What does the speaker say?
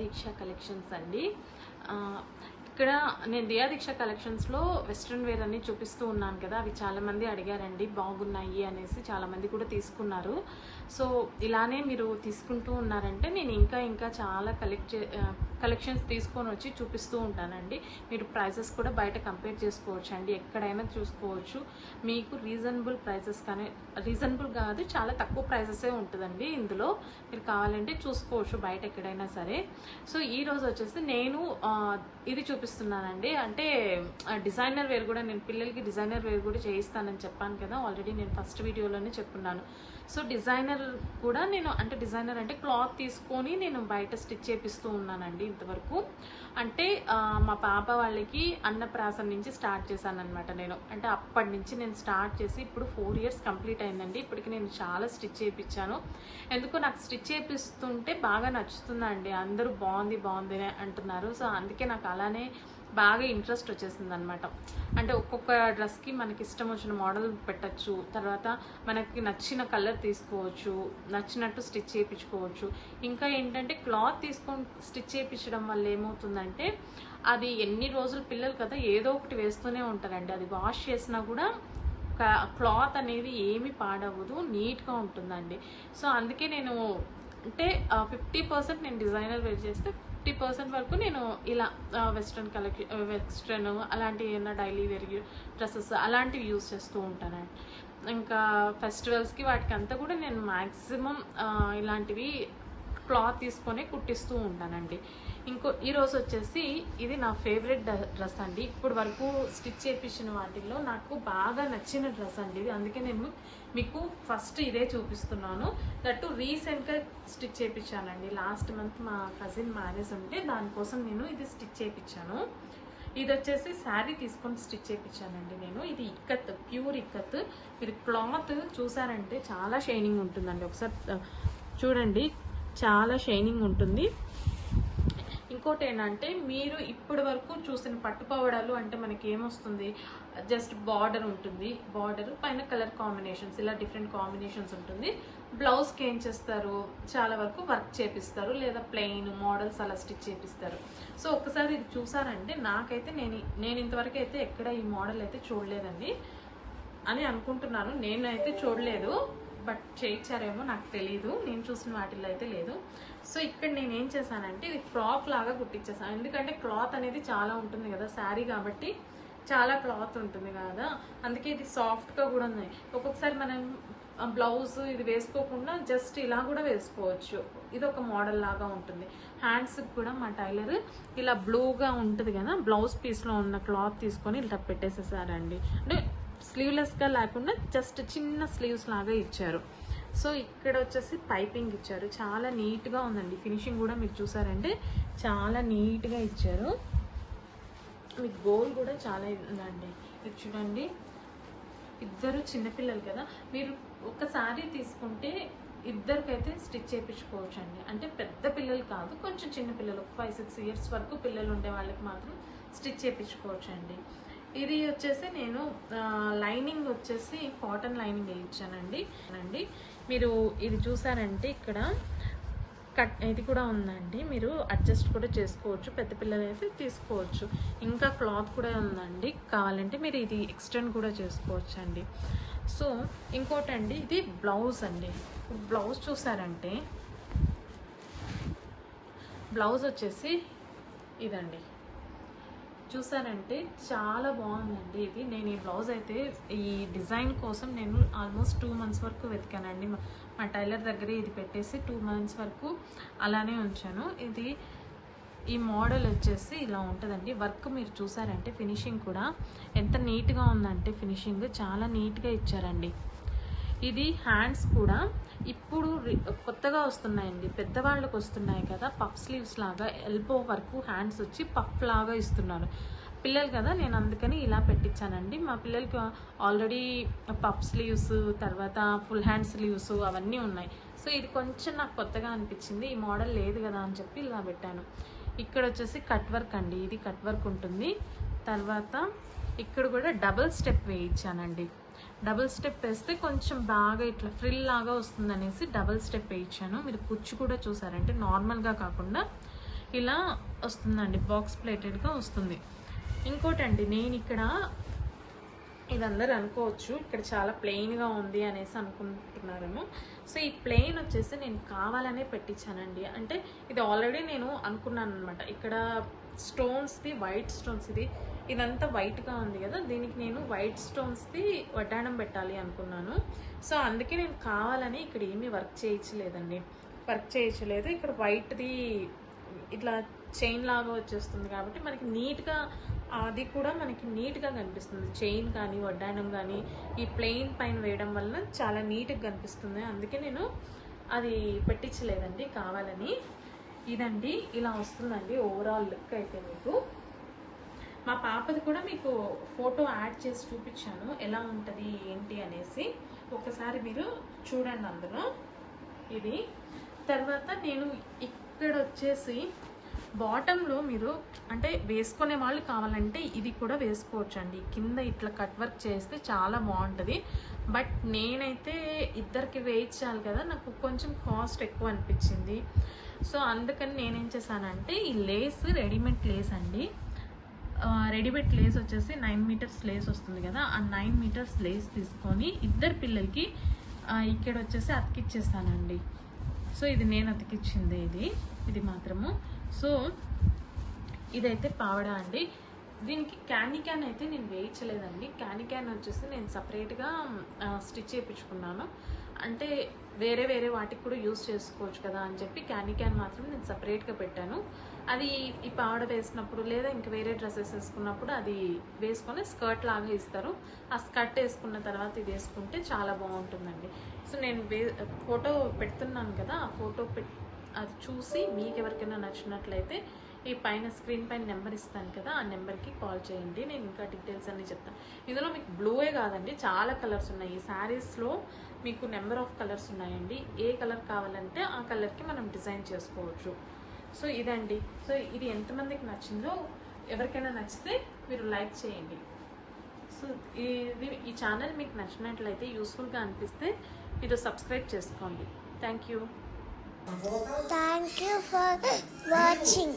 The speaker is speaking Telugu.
దీక్ష కలెక్షన్స్ అండి. ఇక్కడ నేను దియా దీక్ష కలెక్షన్స్లో వెస్ట్రన్ వేర్ అన్ని చూపిస్తూ ఉన్నాను కదా, అవి చాలామంది అడిగారండి, బాగున్నాయి అనేసి చాలామంది కూడా తీసుకున్నారు. సో ఇలానే మీరు తీసుకుంటూ ఉన్నారంటే నేను ఇంకా చాలా కలెక్షన్స్ తీసుకొని వచ్చి చూపిస్తూ ఉంటానండి. మీరు ప్రైజెస్ కూడా బయట కంపేర్ చేసుకోవచ్చు అండి, ఎక్కడైనా చూసుకోవచ్చు. మీకు రీజనబుల్ ప్రైజెస్ కానీ, రీజనబుల్ కాదు చాలా తక్కువ ప్రైజెసే ఉంటుందండి ఇందులో. మీరు కావాలంటే చూసుకోవచ్చు బయట ఎక్కడైనా సరే. సో ఈరోజు వచ్చేసి నేను ఇది చూపిస్తున్నానండి, అంటే డిజైనర్ వేర్ కూడా, నేను పిల్లలకి డిజైనర్ వేర్ కూడా చేయిస్తానని చెప్పాను కదా ఆల్రెడీ, నేను ఫస్ట్ వీడియోలోనే చెప్పున్నాను. సో డిజైనర్ కూడా నేను, అంటే డిజైనర్ అంటే క్లాత్ తీసుకొని నేను బయట స్టిచ్ చేపిస్తూ ఉన్నానండి ఇంతవరకు. అంటే మా పాప వాళ్ళకి అన్నప్రాసన నుంచి స్టార్ట్ చేశాను అనమాట నేను. అంటే అప్పటి నుంచి నేను స్టార్ట్ చేసి ఇప్పుడు 4 years కంప్లీట్ అయిందండి. ఇప్పటికి నేను చాలా స్టిచ్ చేయించాను. ఎందుకో నాకు స్టిచ్ చేపిస్తుంటే బాగా నచ్చుతుందండి, అందరూ బాగుంది అంటున్నారు. సో అందుకే నాకు అలానే బాగా ఇంట్రెస్ట్ వచ్చేసింది అనమాట. అంటే ఒక్కొక్క డ్రెస్కి మనకి ఇష్టం వచ్చిన మోడల్ పెట్టచ్చు, తర్వాత మనకి నచ్చిన కలర్ తీసుకోవచ్చు, నచ్చినట్టు స్టిచ్ చేయించుకోవచ్చు. ఇంకా ఏంటంటే క్లాత్ తీసుకొని స్టిచ్ చేయించడం వల్ల ఏమవుతుందంటే, అది ఎన్ని రోజులు పిల్లలు కదా ఏదో ఒకటి వేస్తూనే ఉంటారండి, అది వాష్ చేసినా కూడా క్లాత్ అనేది ఏమీ పాడవ్వదు, నీట్గా ఉంటుందండి. సో అందుకే నేను అంటే 50% నేను డిజైనర్ వేర్ చేస్తే 50% వరకు నేను ఇలా వెస్ట్రన్ అలాంటి ఏమైనా డైలీ వేర్ డ్రెస్సెస్ అలాంటివి యూజ్ చేస్తూ ఉంటానండి. ఇంకా ఫెస్టివల్స్కి వాటికి అంతా కూడా నేను మ్యాక్సిమం ఇలాంటివి క్లాత్ తీసుకొని కుట్టిస్తూ ఉంటానండి. ఈరోజు వచ్చేసి ఇది నా ఫేవరెట్ డ్రెస్ అండి, ఇప్పుడు వరకు స్టిచ్ చేయించిన వాటిల్లో నాకు బాగా నచ్చిన డ్రెస్ అండి ఇది. అందుకే నేను మీకు ఫస్ట్ ఇదే చూపిస్తున్నాను. దట్టు రీసెంట్గా స్టిచ్ చేయించానండి, లాస్ట్ మంత్ మా కజిన్ మ్యారేజ్ ఉంటే దానికోసం నేను ఇది స్టిచ్ చేయించాను. ఇది వచ్చేసి శారీ తీసుకొని స్టిచ్ చేయించానండి నేను. ఇది ఇక్కత్, ప్యూర్ ఇక్కత్. మీరు క్లాత్ చూసారంటే చాలా షైనింగ్ ఉంటుందండి, ఒకసారి చూడండి, చాలా షైనింగ్ ఉంటుంది. ఇంకోటి ఏంటంటే, మీరు ఇప్పటి వరకు చూసిన పట్టుపవడాలు అంటే మనకి ఏమొస్తుంది, జస్ట్ బార్డర్ ఉంటుంది, బార్డర్ పైన కలర్ కాంబినేషన్స్, ఇలా డిఫరెంట్ కాంబినేషన్స్ ఉంటుంది. బ్లౌజ్కి ఏం చేస్తారు, చాలా వరకు వర్క్ చేపిస్తారు, లేదా ప్లెయిన్ మోడల్స్ అలా స్టిచ్ చేపిస్తారు. సో ఒకసారి ఇది చూసారంటే, నాకైతే నేను ఇంతవరకు అయితే ఎక్కడ ఈ మోడల్ అయితే చూడలేదండి అని అనుకుంటున్నాను. నేనైతే చూడలేదు, బట్ చేయించారేమో నాకు తెలీదు, నేను చూసిన వాటిల్లో అయితే లేదు. సో ఇక్కడ నేను ఏం చేశానంటే, ఇది ఫ్రాక్ లాగా కుట్టించేసాను. ఎందుకంటే క్లాత్ అనేది చాలా ఉంటుంది కదా, శారీ కాబట్టి చాలా క్లాత్ ఉంటుంది కదా, అందుకే ఇది సాఫ్ట్గా కూడా ఉంది. ఒక్కొక్కసారి మనం బ్లౌజ్ ఇది వేసుకోకుండా జస్ట్ ఇలా కూడా వేసుకోవచ్చు. ఇది ఒక మోడల్ లాగా ఉంటుంది. హ్యాండ్స్కి కూడా మా టైలర్ ఇలా బ్లూగా ఉంటుంది కదా, బ్లౌజ్ పీస్లో ఉన్న క్లాత్ తీసుకొని ఇలా పెట్టేసేసారండి. అంటే స్లీవ్లెస్గా లేకుండా జస్ట్ చిన్న స్లీవ్స్ లాగా ఇచ్చారు. సో ఇక్కడ వచ్చేసి పైపింగ్ ఇచ్చారు, చాలా నీట్గా ఉందండి. ఫినిషింగ్ కూడా మీరు చూసారంటే చాలా నీట్గా ఇచ్చారు. మీకు గోల్ కూడా చాలా ఉందండి. ఇది చూడండి, ఇద్దరు చిన్నపిల్లలు కదా, మీరు ఒకసారి తీసుకుంటే ఇద్దరికైతే స్టిచ్ చేయించుకోవచ్చు అండి. అంటే పెద్ద పిల్లలు కాదు, కొంచెం చిన్న పిల్లలు, 5-6 years వరకు పిల్లలు ఉండే వాళ్ళకి మాత్రం స్టిచ్ చేయించుకోవచ్చు అండి. ఇది వచ్చేసి నేను లైనింగ్ వచ్చేసి కాటన్ లైనింగ్ వేయించానండి. మీరు ఇది చూసారంటే ఇక్కడ ఇది కూడా ఉందండి, మీరు అడ్జస్ట్ కూడా చేసుకోవచ్చు, పెద్ద పిల్లలు అయితే తీసుకోవచ్చు. ఇంకా క్లాత్ కూడా ఉందండి, కావాలంటే మీరు ఇది ఎక్స్టెండ్ కూడా చేసుకోవచ్చు అండి. సో ఇంకోటండి, ఇది బ్లౌజ్ అండి. బ్లౌజ్ చూసారంటే, బ్లౌజ్ వచ్చేసి ఇదండి, చూసారంటే చాలా బాగుందండి ఇది. నేను ఈ బ్లౌజ్ అయితే ఈ డిజైన్ కోసం నేను ఆల్మోస్ట్ 2 months వరకు వెతికానండి. మా టైలర్ దగ్గర ఇది పెట్టేసి 2 months వరకు అలానే ఉంచాను. ఇది ఈ మోడల్ వచ్చేసి ఇలా ఉంటుందండి. వర్క్ మీరు చూసారంటే ఫినిషింగ్ కూడా ఎంత నీట్గా ఉందంటే, ఫినిషింగ్ చాలా నీట్గా ఇచ్చారండి. ఇది హ్యాండ్స్ కూడా ఇప్పుడు కొత్తగా వస్తున్నాయండి, పెద్దవాళ్ళకి వస్తున్నాయి కదా, పఫ్ స్లీవ్స్ లాగా ఎల్బో వరకు హ్యాండ్స్ వచ్చి పఫ్ లాగా ఇస్తున్నారు. పిల్లలు కదా, నేను అందుకని ఇలా పెట్టించానండి. మా పిల్లలకి ఆల్రెడీ పఫ్ స్లీవ్స్, తర్వాత ఫుల్ హ్యాండ్ స్లీవ్స్ అవన్నీ ఉన్నాయి. సో ఇది కొంచెం నాకు కొత్తగా అనిపించింది, ఈ మోడల్ లేదు కదా అని చెప్పి ఇలా పెట్టాను. ఇక్కడ వచ్చేసి కట్ వర్క్ అండి, ఇది కట్ వర్క్ ఉంటుంది. తర్వాత ఇక్కడ కూడా డబుల్ స్టెప్ వేయించానండి. డబుల్ స్టెప్ వేస్తే కొంచెం బాగా ఇట్లా ఫ్రిల్ లాగా వస్తుంది అనేసి డబుల్ స్టెప్ వేయించాను. మీరు కుచ్చు కూడా చూసారంటే నార్మల్గా కాకుండా ఇలా వస్తుందండి, బాక్స్ ప్లేటెడ్గా వస్తుంది. ఇంకోటండి, నేను ఇక్కడ ఇది అందరు అనుకోవచ్చు ఇక్కడ చాలా ప్లెయిన్గా ఉంది అనేసి అనుకుంటున్నారేమో. సో ఈ ప్లెయిన్ వచ్చేసి నేను కావాలనే పెట్టించానండి. అంటే ఇది ఆల్రెడీ నేను అనుకున్నాను అనమాట. ఇక్కడ స్టోన్స్ది వైట్ స్టోన్స్, ఇదంతా వైట్గా ఉంది కదా, దీనికి నేను వైట్ స్టోన్స్ది వడ్డాణం పెట్టాలి అనుకున్నాను. సో అందుకే నేను కావాలని ఇక్కడ ఏమీ వర్క్ చేయించలేదు. ఇక్కడ వైట్ది ఇట్లా చైన్ లాగా వచ్చేస్తుంది కాబట్టి మనకి నీట్గా, అది కూడా మనకి నీట్గా కనిపిస్తుంది. చైన్ కానీ వడ్డాణం కానీ ఈ ప్లెయిన్ పైన వేయడం వల్ల చాలా నీట్గా కనిపిస్తుంది. అందుకే నేను అది పెట్టించలేదండి కావాలని. ఇదండి, ఇలా వస్తుందండి ఓవరాల్ లుక్ అయితే. మీకు మా పాపది కూడా మీకు ఫోటో యాడ్ చేసి చూపించాను ఎలా ఉంటుంది ఏంటి అనేసి, ఒకసారి మీరు చూడండి అందులో. ఇది తర్వాత నేను ఇక్కడ వచ్చేసి బాటంలో మీరు అంటే వేసుకునే వాళ్ళు కావాలంటే ఇది కూడా వేసుకోవచ్చు అండి. కింద ఇట్లా కట్ వర్క్ చేస్తే చాలా బాగుంటుంది. బట్ నేనైతే ఇద్దరికి వేయించాలి కదా, నాకు కొంచెం కాస్ట్ ఎక్కువ అనిపించింది. సో అందుకని నేనేం చేశానంటే ఈ లేస్ రెడీమేడ్ లేస్ అండి. రెడీమేడ్ లేస్ వచ్చేసి 9 మీటర్స్ లేస్ వస్తుంది కదా, ఆ 9 మీటర్స్ లేస్ తీసుకొని ఇద్దరు పిల్లలకి ఇక్కడ వచ్చేసి అతికిచ్చేస్తానండి. సో ఇది నేను అతికిచ్చింది, ఇది మాత్రము. సో ఇదైతే పావడా అండి. దీనికి క్యాండీ క్యాన్ అయితే నేను వేయించలేదండి. క్యాండీ క్యాన్ వచ్చేసి నేను సపరేట్గా స్టిచ్ చేయించుకున్నాను. అంటే వేరే వాటికి కూడా యూస్ చేసుకోవచ్చు కదా అని చెప్పి క్యాండీ క్యాన్ మాత్రం నేను సపరేట్గా పెట్టాను. అది ఈ పావడ వేసినప్పుడు లేదా ఇంక వేరే డ్రెస్సెస్ వేసుకున్నప్పుడు అది వేసుకొని స్కర్ట్ లాగా ఇస్తారు. ఆ స్కర్ట్ వేసుకున్న తర్వాత ఇది వేసుకుంటే చాలా బాగుంటుందండి. సో నేను ఫోటో పెడుతున్నాను కదా, ఆ ఫోటో అది చూసి మీకు ఎవరికైనా నచ్చినట్లయితే ఈ పైన స్క్రీన్ పైన నెంబర్ ఇస్తాను కదా, ఆ నెంబర్కి కాల్ చేయండి. నేను ఇంకా డీటెయిల్స్ అన్నీ చెప్తాను. ఇందులో మీకు బ్లూయే కాదండి, చాలా కలర్స్ ఉన్నాయి. ఈ శారీస్లో మీకు నెంబర్ ఆఫ్ కలర్స్ ఉన్నాయండి. ఏ కలర్ కావాలంటే ఆ కలర్కి మనం డిజైన్ చేసుకోవచ్చు. సో ఇదండి. సో ఇది ఎంతమందికి నచ్చిందో, ఎవరికైనా నచ్చితే మీరు లైక్ చేయండి. సో ఈ ఛానల్ మీకు నచ్చినట్లయితే, యూస్ఫుల్గా అనిపిస్తే మీరు సబ్స్క్రైబ్ చేసుకోండి. Thank you. Thank you for watching.